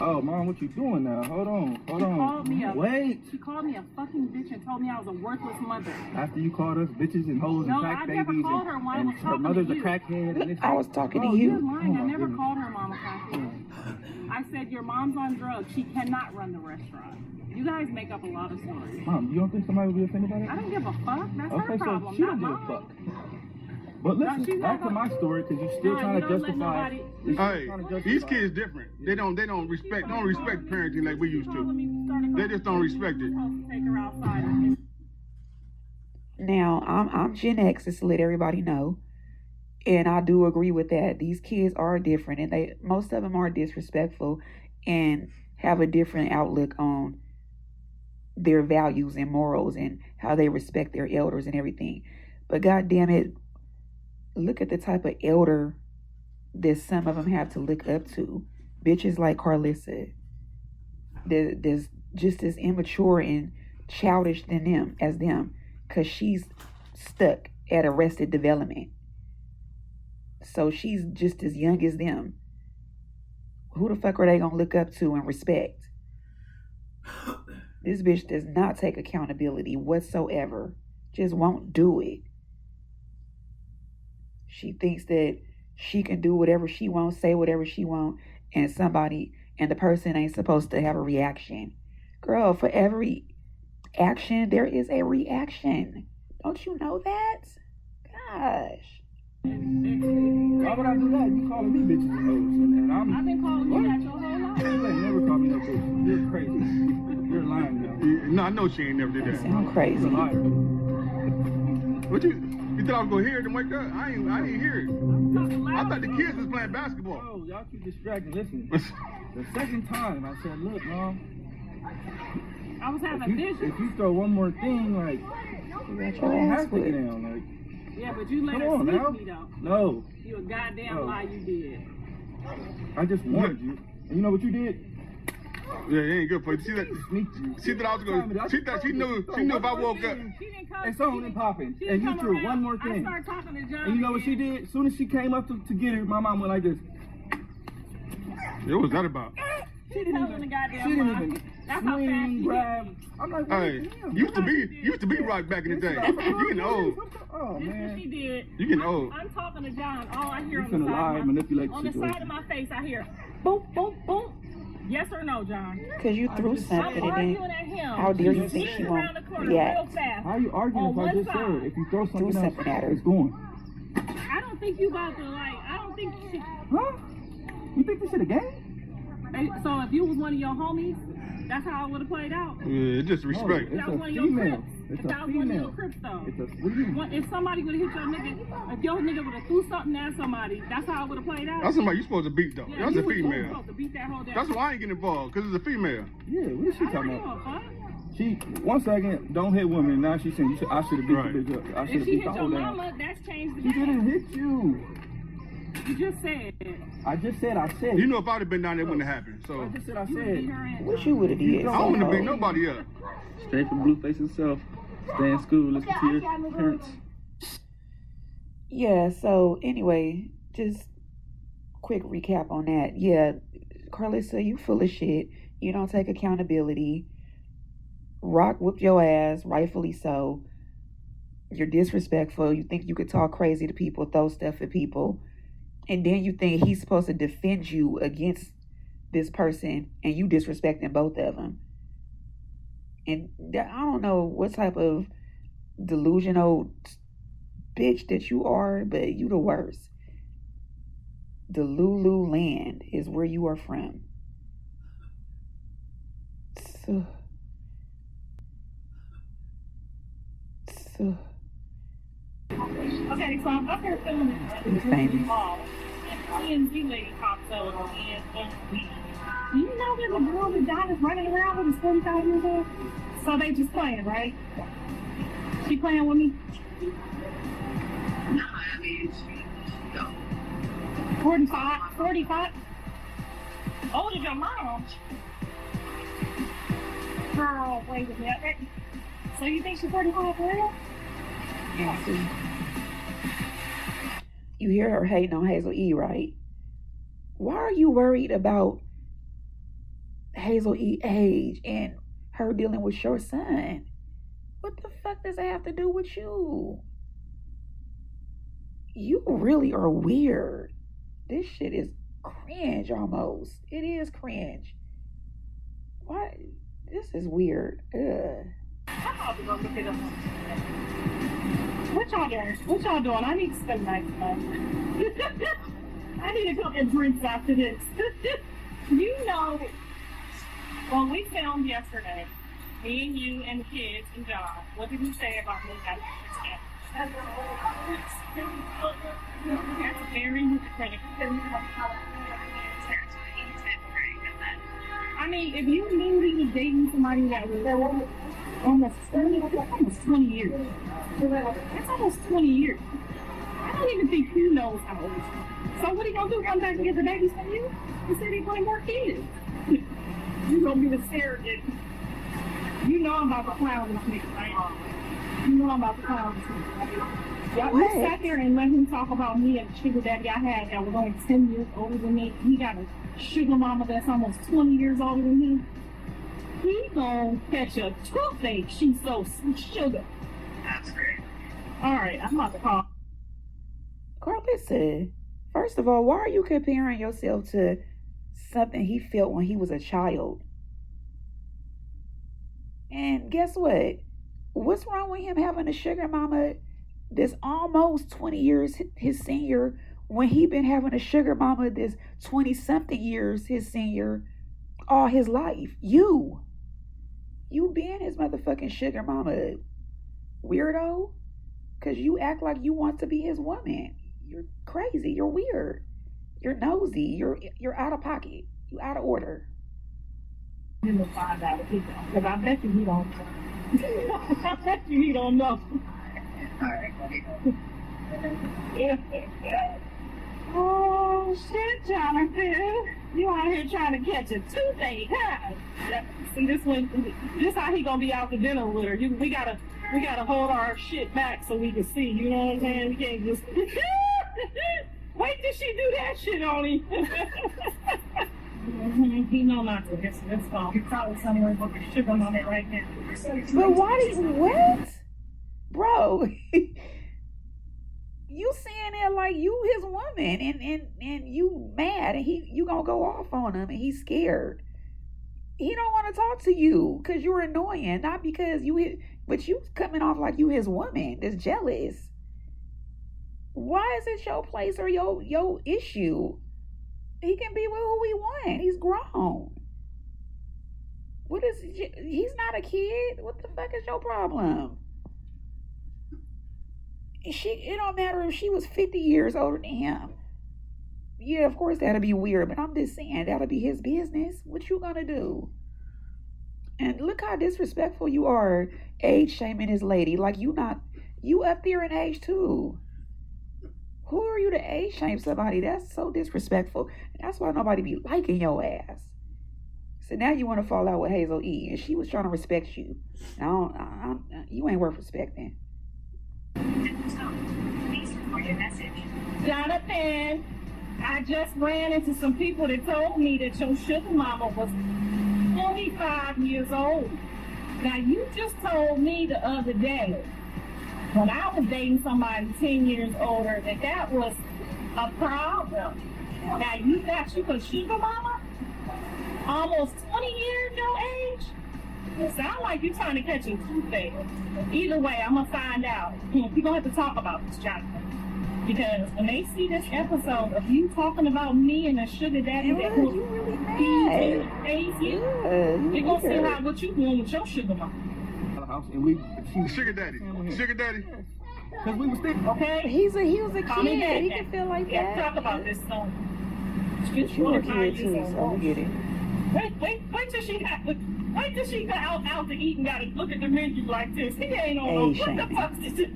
Oh, mom, what you doing now? Hold on. Called me a, Wait. She called me a fucking bitch and told me I was a worthless mother. After you called us bitches and hoes No, and crack I never babies called her when I and was her talking mother's to a you. crackhead. And this I was talking to Oh, you. You're lying. Oh, I my never goodness. called her mama crackhead. I said your mom's on drugs. She cannot run the restaurant. You guys make up a lot of stories. Mom, you don't think somebody would be offended by I that? don't give a fuck. That's Okay, her so problem, she not don't give a mine. fuck. But No, listen, she's back not to my gonna- story because you're still No, trying you to don't let justify. nobody- you're still Hey, trying to justify. these kids different. They don't respect parenting like we used to. They just don't respect it. Take her outside. Now, I'm Gen X, just to let everybody know. And I do agree with that. These kids are different, and most of them are disrespectful and have a different outlook on their values and morals and how they respect their elders and everything. But God damn it, look at the type of elder that some of them have to look up to. Bitches like Karlissa, that's just as immature and childish than them, because she's stuck at Arrested Development. So she's just as young as them. Who the fuck are they gonna look up to and respect? This bitch does not take accountability whatsoever. Just won't do it. She thinks that she can do whatever she wants, say whatever she wants, and the person ain't supposed to have a reaction. Girl, for every action, there is a reaction. Don't you know that? Gosh. Why would I do that? You calling me bitches and hoes, and I've been calling you that your whole life. You ain't never called me no bitch. You're crazy. You're lying now. No, I know she ain't never did that. Sound crazy. You're a liar. What you thought I was gonna hear it and wake up? I didn't hear it. I thought the kids was playing basketball. Oh, y'all keep distracting. Listen, the second time I said, look, Mom. I was having visions. If you throw one more thing, like, You got I your ass have to get whipped. down, like. Yeah, but you let Come her on sneak now. me though. No, You a goddamn No. lie, you did. I just warned you. And you know what you did? Yeah, it ain't good for you. See that? Sneaked you. She thought I was gonna. She thought she knew if I woke up. She didn't come. It's on and popping. She And didn't you come threw around. one more I thing. started talking to John. And you know what she did? As soon as she came up to get her, my mom went like this. What was that about? She telling the goddamn She didn't lie. even That's how fast swing, she grab. I'm like, what Hey, is this? used to be right back in the day. You getting old. Oh, This is what man. she did. You getting old. I'm talking to John. All I hear You on the finna lie side and of my manipulate the on the situation. side of my face, I hear boom, boom, boom. Yes or no, John? Because you threw I'm something and arguing then at him. how dare you She's think she around won't the corner react? real fast. How you arguing On if I one just side. said if you throw something else, something at her. it's going? I don't think you about to like. I don't think. Huh? You think this shit a game? So if you was one of your homies, that's how it would have played out. Yeah, just respect. No, That it's was a one of your female. Crips. It's If a that was one of your female. Crips, though. It's a female. If somebody would have hit your nigga, if your nigga would have threw something at somebody, that's how it would have played out. That's somebody you supposed to beat though. Yeah, That's you a was female. supposed to beat that whole damn. That's why I ain't getting involved, because it's a female. Yeah, what is she I don't talking give about? a fuck. She, 1 second, don't hit women. Now she's saying I should have beat Right. the bitch up. I should If have she beat hit the your whole down. mama, that's changed the She game. didn't hit you. You just said. I just said I said. You know, if I'd have been down there, it wouldn't have happened. I So just said I You would beat said. her ass. What you would have did? I don't want to beat so-so. nobody up. Straight from Blueface himself. Stay in school, listen to your parents. Yeah, so anyway, just quick recap on that. Yeah, Karlissa, you full of shit. You don't take accountability. Rock whooped your ass, rightfully so. You're disrespectful. You think you could talk crazy to people, throw stuff at people. And then you think he's supposed to defend you against this person, and you disrespecting both of them. And I don't know what type of delusional bitch that you are, but you the worst. The Lulu land is where you are from. So Okay, so I'm up here filming You're famous. TMZ lady pops up and do you know that the girl that died is running around with is 45 years old? So they just playing, right? She playing with me? No, I mean, no. 45? 45? Old as your mom. Girl, wait a minute. So you think she's 45 for real? Yeah, see. You hear her hating on Hazel E, right? Why are you worried about Hazel E age and her dealing with your son? What the fuck does that have to do with you? You really are weird. This shit is cringe almost. It is cringe. Why? This is weird. Ugh. I'm about to go look it up. What y'all doing? What y'all doing? I need to spend night tonight. I need a couple of drinks after this. You know, when we filmed yesterday, me and you and the kids and John, what did we say about me having this That's very critical. I mean, if you knew he was dating somebody that was almost 20 years. That's almost 20 years. I don't even think he knows how old. So what he gonna do? Come back and get the babies from you? He said he's going to more kids. You gonna be the surrogate. You know I'm about to clown this nigga, right? You know I'm about to clown this nigga. Y'all sat there and let him talk about me and the sugar daddy I had that was only 10 years older than me. He got a sugar mama that's almost 20 years older than me. He gonna catch a toothache. She's so sugar. That's great. All right, I'm about to call. Karlissa, first of all, why are you comparing yourself to something he felt when he was a child? And guess what? What's wrong with him having a sugar mama that's almost 20 years his senior when he been having a sugar mama that's 20-something years his senior all his life? You been his motherfucking sugar mama, weirdo. Because you act like you want to be his woman. You're crazy. You're weird. You're nosy. You're out of pocket. You out of order. Him to find out if he don't. Because I bet you he don't know. I bet you he don't know. Oh, shit, Jonathan. You out here trying to catch a toothache, huh? See, this how he gonna be out to dinner with her. We gotta hold our shit back so we can see, you know what I'm saying? We can't just... Wait till she do that shit on him. He know not to. That's fine. He's probably somewhere with the sugar on it right now. But why do you... What? Bro... You saying it like you his woman and you mad and you gonna go off on him and he's scared. He don't want to talk to you because you're annoying, not because but you coming off like you his woman that's jealous. Why is it your place or your issue? He can be with who he want. He's grown. He's not a kid. What the fuck is your problem? It don't matter if she was 50 years older than him. Yeah, of course that'll be weird, but I'm just saying that'll be his business. What you gonna do? And look how disrespectful you are, age shaming this lady. Like you up there in age too. Who are you to age shame somebody? That's so disrespectful. That's why nobody be liking your ass. So now you want to fall out with Hazel E, and she was trying to respect you. You ain't worth respecting. Please record your message. Jonathan, I just ran into some people that told me that your sugar mama was 45 years old. Now, you just told me the other day, when I was dating somebody 10 years older, that was a problem. Now, you got a sugar mama? Almost 20 years your age? It sounds like you're trying to catch a toothache. Either way, I'm going to find out. You're going to have to talk about this, Jonathan. Because when they see this episode of you talking about me and a sugar daddy that will feed you, they're going to see what you doing with your sugar mama. And sugar daddy. Because we was thinking. Okay? He was a kid. He can feel like that. that. Talk about this song. You're a kid too, so we get it. Wait till she got out to eat and gotta look at the menu like this. He ain't on no what the fuck is this?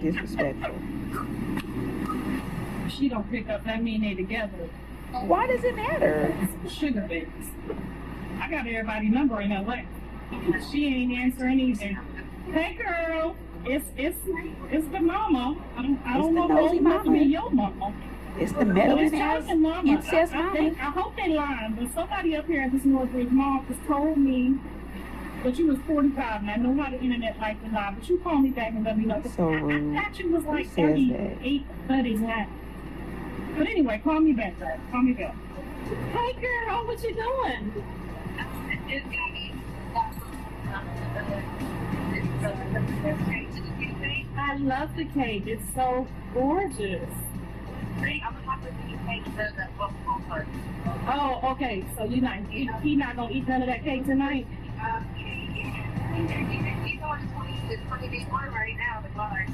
Disrespectful. She don't pick up, that mean they together. Why does it matter? Sugar babies. I got everybody's number in LA. She ain't answering either. Hey girl, it's the mama. I don't know if it's to be your mama. It's the meddling incest mama. I hope they lying, but somebody up here at this Northridge Mall just told me that you was 45, and I know how the internet likes to lie, but you call me back and let me know. So rude. I thought you was like 38, 39. But anyway, call me back, guys. Call me back. Hey girl, what you doing? I love the cake. It's so gorgeous. Oh, okay. So he not gonna eat none of that cake tonight? He's on the 20 one right now, the bar.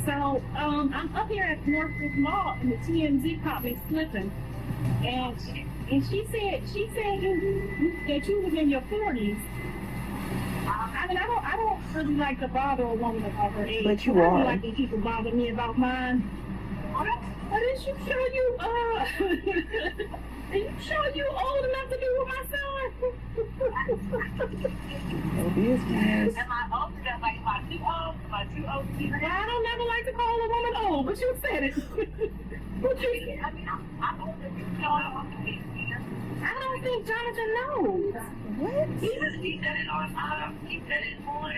So I'm up here at Northwood Mall, and the TMZ caught me slipping, and she said that you was in your 40s. I mean, I don't really like to bother a woman about her age. But you I are. don't like when people bother me about mine. But is you sure you are you sure you old enough to be with my son? No business. am I old enough? Like, am I too old? Am I too old to be Well, I don't never like to call a woman old, but you said it. But you, I mean, I'm older than you. No, I don't think I don't think Jonathan knows. What? he said it on, he said it on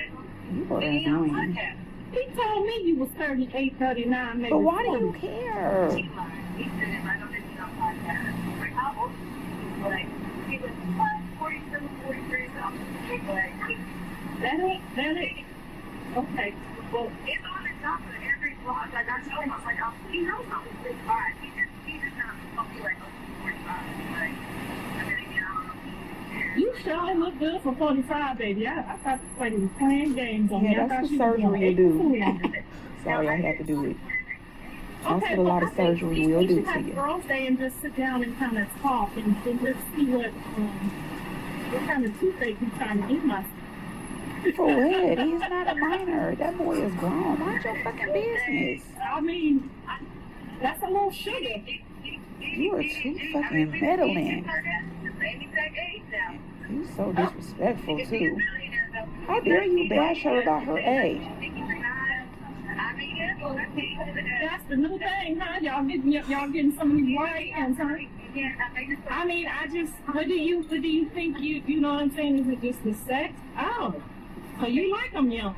You are the annoying. podcast. He told me you was 38, 39, maybe. But why do 40. you care? He lied. He said it right on the podcast. Like, how old is he? Like, he was 47, 43, something. Like, That ain't. Okay. Well, it's on the top of every blog. Like, I told him, I was like, he knows I'm 45. He just not gonna be like, oh, 45. Like, I mean, again, I don't know. you sure look good for 45, baby. I thought this lady was playing games on me. Yeah, I that's thought the she was surgery doing you do. April. Sorry, I had to do it. That's Okay, what a lot of I think surgery will do should to have you. girls day and just sit down and kind of talk and just see what kind of toothache he's trying to give myself. For what? He's not a minor. That boy is grown. Mind your fucking business. I mean, that's a little sugar. You are too fucking meddling. You so disrespectful too. How dare you bash her about her age? That's the new thing, huh? Y'all getting some of these white hands, huh? I mean, what do you think you know what I'm saying? Is it just the sex? Oh, so you like them young?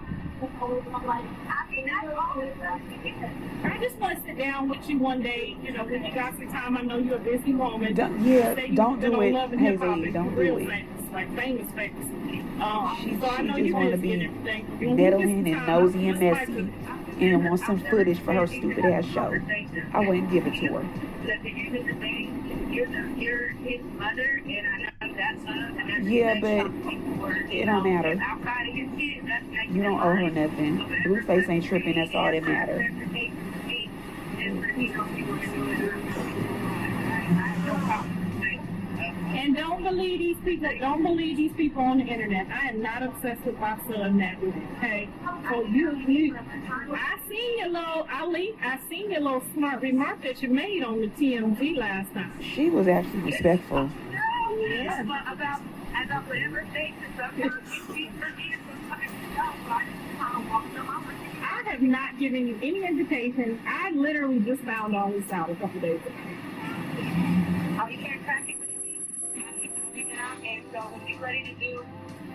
I just want to sit down with you one day, you know, when you got some time. I know you're a busy woman. Don't do it, Hazel E. Don't do it. Like famous. So She I know just you want to busy and be everything. meddling and nosy and messy and want some footage for her stupid ass show. I wouldn't give it to her. You're his mother, and I know that's Yeah, but it don't matter. outside of his kids. You don't owe her nothing. Blueface ain't tripping. That's all that matters. And don't believe these people. Don't believe these people on the internet. I am not obsessed with my son that way. Okay. So I seen your little Ali. I seen your little smart remark that you made on the TMZ last time. She was actually respectful. Yeah. About whatever stage and stuff. I have not given you any indication. I literally just found all this out a couple days ago. Oh, you can't track it with me? And so when you're ready to do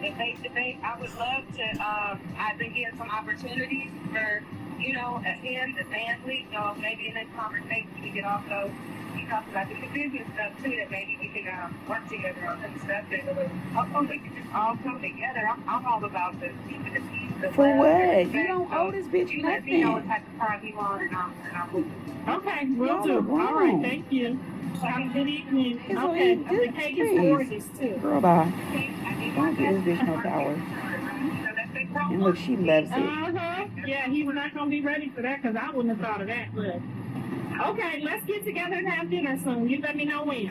the face-to-face, I would love to, I've been getting some opportunities for, you know, him, the family, so maybe in this conversation we could also, you know, because I do the business stuff too, that maybe we could work together on some stuff that hopefully we could just all come together. I'm all about the keeping the peace. For what? You don't owe this bitch you let me know what nothing. type of time you want, and I'll Okay, will Y'all do. are wrong. All right, thank you. Have a good evening. Hazel Okay, E, the cake is please. gorgeous too. Girl, bye. Don't give this bitch no power. And look, she loves it. Yeah, he's not gonna be ready for that because I wouldn't have thought of that. But okay, let's get together and have dinner soon. You let me know when.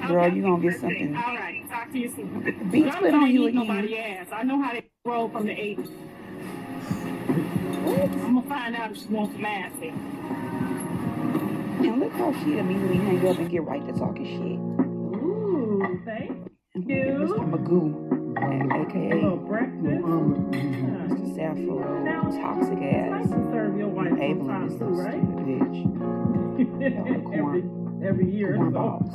Girl, Okay. you gonna get something. All right, talk to you soon. Get the beach Don't put on you eat nobody again. ass. I know how they roll from the 80s. I'm gonna find out if she wants some ass here. And look how she immediately hang up and get right to talking shit. Ooh, thank And you. Mr. Magoo, A little aka breakfast. Mr. Sappho, toxic Nice ass, to serve your wife enabling sometimes this too, little right? stupid bitch. every year. Corn So. balls.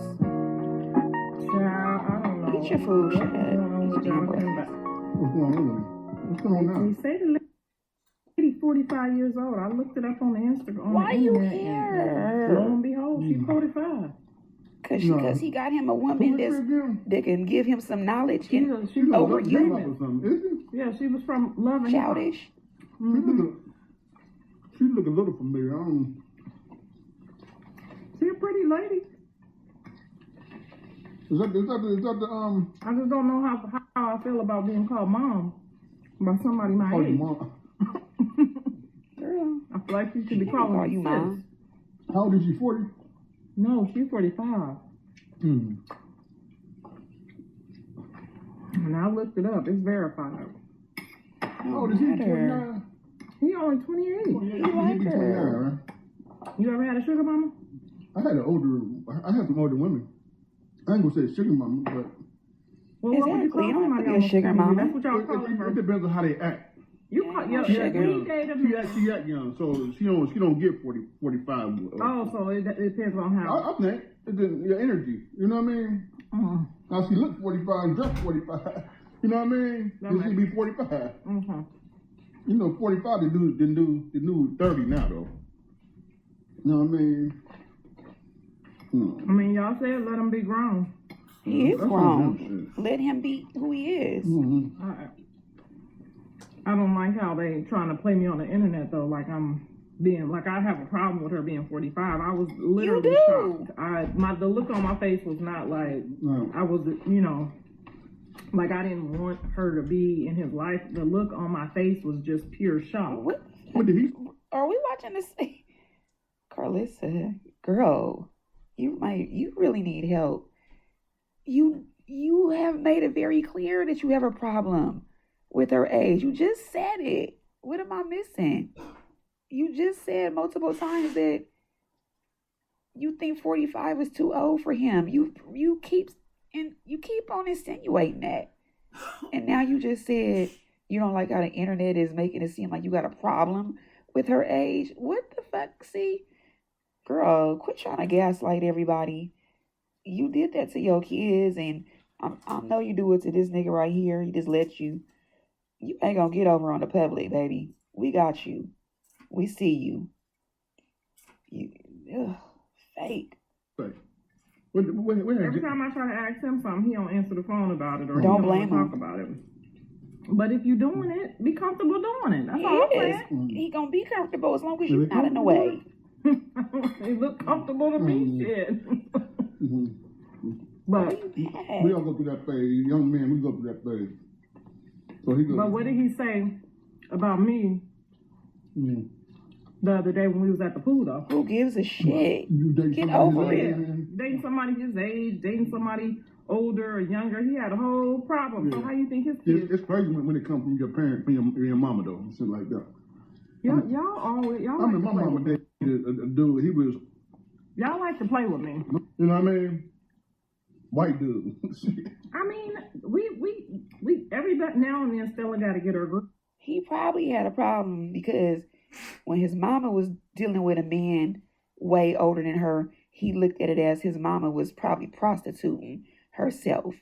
Child, I don't know. Eat your food, shut What's going on up. with Eat your damn Jonathan, breakfast. What's going on? What's going but on? you say the lady 45 years old. I looked it up on the Instagram. On Why the you internet, care? and lo and behold, she's 45. Cause he got him a woman that can give him some knowledge and She was over from you. Love. Is it? Yeah, she was from Love and Hip Hop. Childish. She look a little familiar. I don't. She a pretty lady. Is that the I just don't know how I feel about being called mom by somebody my oh, your age. mom? Girl, I feel like you should be she calling call me you sis. mom. How old is she? 40? No, she's 45. Hmm. And I looked it up. It's verified. How old is he? 29? He only 28. He like be 29, her. right? You ever had a sugar mama? I had some older women. I ain't gonna say sugar mama, but Well, what would you call Exactly. You don't have to somebody be a almost sugar 20? mama. That's what y'all call it her. depends on how they act. You Yeah, call no your sugar. we dated She act young, so she don't get 40, 45. Oh, so it depends on how. I think your energy. You know what I mean? Mm-hmm. Now she look 45 and dress 45. You know what I mean? Then she be 45. Mm-hmm. You know, 45 the new 30 now though. You know what I mean? I mean, y'all said let him be grown. He is That's grown. what Let him be who he is. Mm-hmm. I don't like how they trying to play me on the internet though. Like I'm being like I have a problem with her being 45. I was literally shocked. The look on my face was not like I was, like I didn't want her to be in his life. The look on my face was just pure shock. What did he? Are we watching this? Karlissa, girl, you really need help. You have made it very clear that you have a problem with her age. You just said it. What am I missing? You just said multiple times that you think 45 is too old for him. You keep on insinuating that. And now you just said you don't like how the internet is making it seem like you got a problem with her age. What the fuck? See, girl, quit trying to gaslight everybody. You did that to your kids, and I know you do it to this nigga right here. He just let you. You ain't gonna get over on the public, baby. We got you. We see you. Fake. Every time I try to ask him something, he don't answer the phone about it or Don't he blame don't him. talk about it. But if you're doing it, be comfortable doing it. That's He all I'm is. saying. He gonna be comfortable as long as you're not in the way. It look comfortable to me, shit. But we all go through that phase. Young men, we go through that phase. So he goes. But what did he say about me the other day when we was at the pool though? Who gives a shit? Get over it. Dating somebody his age, dating somebody older or younger, he had a whole problem. So how you think his kids? It's crazy when it comes from your parent, from your mama though, and shit like that. Y'all I mean, my mama dated a dude. He was. Y'all like to play with me. You know what I mean? White dude. I mean, we every now and then Stella got to get her group. He probably had a problem because when his mama was dealing with a man way older than her, he looked at it as his mama was probably prostituting herself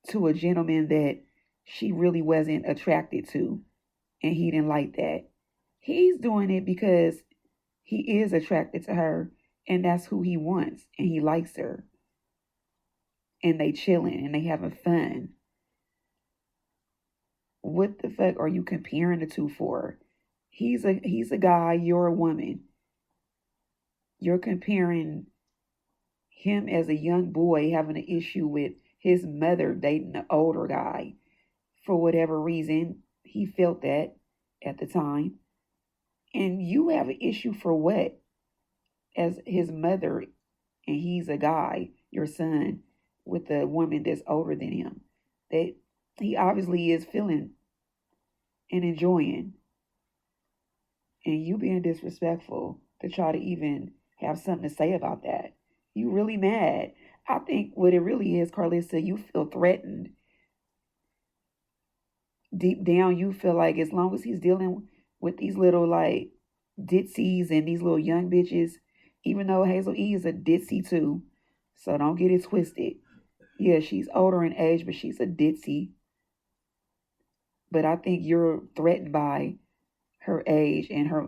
to a gentleman that she really wasn't attracted to, and he didn't like that. He's doing it because he is attracted to her, and that's who he wants, and he likes her. And they chilling, and they having fun. What the fuck are you comparing the two for? He's a guy, you're a woman. You're comparing him as a young boy having an issue with his mother dating an older guy. For whatever reason, he felt that at the time. And you have an issue for what? As his mother, and he's a guy, your son, with a woman that's older than him. That he obviously is feeling and enjoying. And you being disrespectful to try to even have something to say about that. You really mad. I think what it really is, Karlissa, you feel threatened. Deep down, you feel like as long as he's dealing with these little like ditsies and these little young bitches, even though Hazel E is a ditzy too, so don't get it twisted. Yeah, she's older in age, but she's a ditzy. But I think you're threatened by her age and her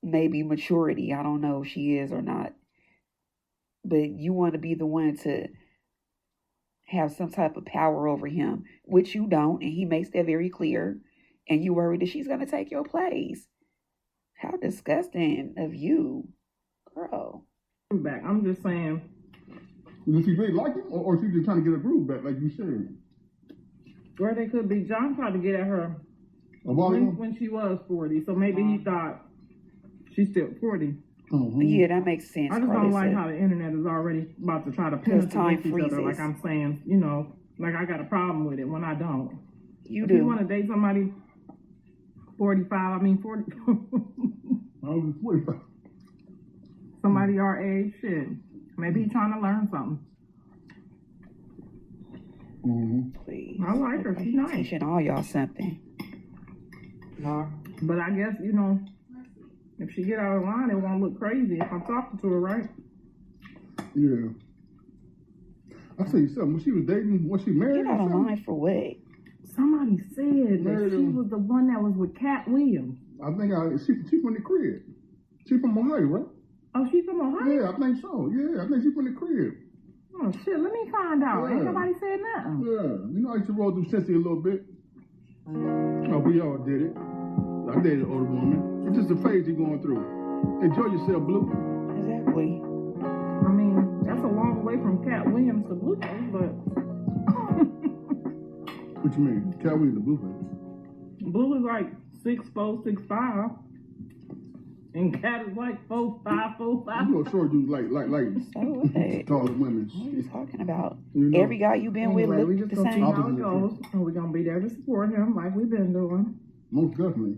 maybe maturity. I don't know if she is or not. But you want to be the one to have some type of power over him, which you don't, and he makes that very clear. And you worry that she's going to take your place. How disgusting of you, girl. Back. I'm just saying, Does she really like him, or she just trying to get her groove back, like you said? Or they could be, John tried to get at her when she was 40, so maybe he thought she's still 40. Mm-hmm. Yeah, that makes sense. I just don't like how the internet is already about to try to pin us against each other. Like I'm saying, you know, like I got a problem with it when I don't. If you want to date somebody 45, I mean 40. I was 45. Somebody our age, shit. Maybe he's trying to learn something. Mm-hmm. Please. I like her. She's nice. Teaching all y'all something. But I guess, you know, if she get out of line, it won't look crazy if I'm talking to her, right? Yeah. I tell you something. When she was dating, was she married? Get out of line for what? Somebody said that she was the one that was with Cat Williams. I think she from the crib. She from Ohio, right? Oh, she from Ohio? Yeah, I think so. Yeah, I think she from the crib. Oh, shit. Let me find out. Yeah. Ain't nobody said nothing. Yeah. You know, I used to roll through Cincy a little bit. Oh, we all did it. I dated an older woman. It's just a phase you're going through. Enjoy yourself, Blue. Exactly. I mean, that's a long way from Cat Williams to Blueface, but... What you mean? Cat Williams to Blueface? Blue is like 6'4", 6'5". And Cat is like 4'5", 4'5". You know, short dudes like So what? taller women. What are you talking about? You know, Every guy you've been with we look just the gonna see same. how it goes, and we're gonna be there to support him like we've been doing. most definitely.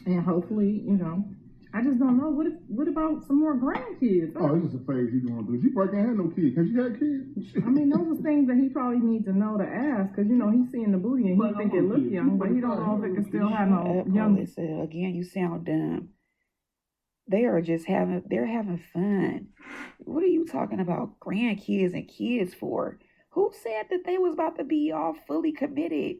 And hopefully, you know, I just don't know. What about some more grandkids? Oh, it's just a phase he's going through. She probably can't have no kids. Can she have kids? I mean, those are things that he probably needs to know to ask, because, you know, he's seeing the booty and he think it look young, but he don't know if it can still have no young. Listen, again, you sound dumb. They are just they're having fun. What are you talking about grandkids and kids for? Who said that they was about to be all fully committed?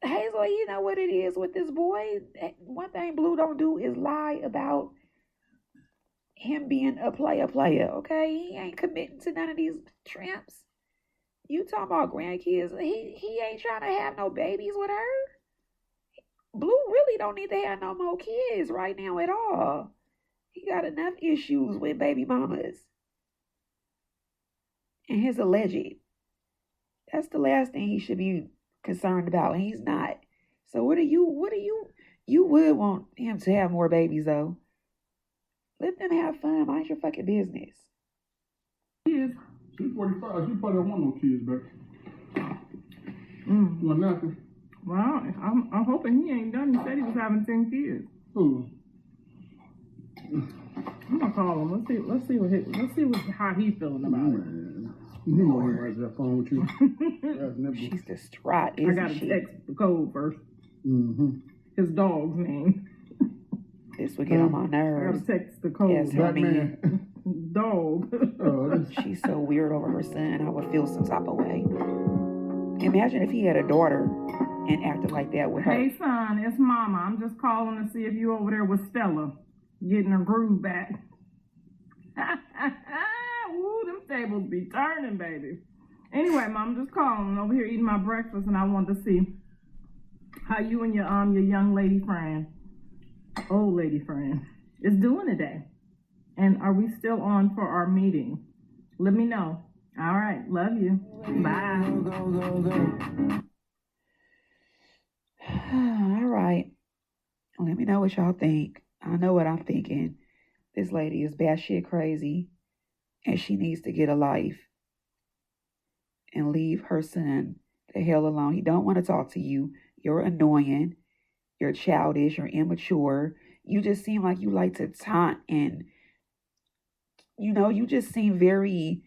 Hazel, you know what it is with this boy. One thing Blue don't do is lie about him being a player, okay? He ain't committing to none of these tramps. You talking about grandkids. He ain't trying to have no babies with her. Blue really don't need to have no more kids right now at all. He got enough issues with baby mamas. And his alleged. That's the last thing he should be concerned about, and he's not. So you would want him to have more babies though. Let them have fun. Mind your fucking business. She's 45. She probably don't want no kids, but you want nothing. Well, I'm hoping he ain't done. He said he was having 10 kids. Who? I'm gonna call him. Let's see how he's feeling about it. You know he has that phone with you. She's distraught, I gotta text the code first. Mm-hmm. His dog's name. This would get on my nerves. I gotta text the code. Yes, Batman. Dog. She's so weird over her son. I would feel some type of way. Imagine if he had a daughter and acted like that with her. Hey son, it's Mama. I'm just calling to see if you over there with Stella, getting her groove back. Ooh, them tables be turning, baby. Anyway, Mom, I'm just calling over here eating my breakfast, and I wanted to see how you and your young lady friend, old lady friend, is doing today. And are we still on for our meeting? Let me know. All right, love you. Bye. All right. Let me know what y'all think. I know what I'm thinking. This lady is batshit crazy, and she needs to get a life and leave her son the hell alone. He don't want to talk to you. You're annoying. You're childish. You're immature. You just seem like you like to taunt, and you just seem very,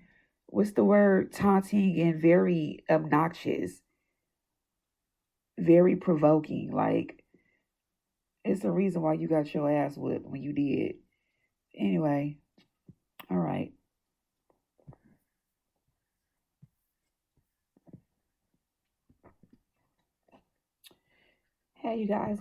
what's the word, taunting and very obnoxious, very provoking. Like, it's the reason why you got your ass whipped when you did. Anyway, all right. Hey, you guys.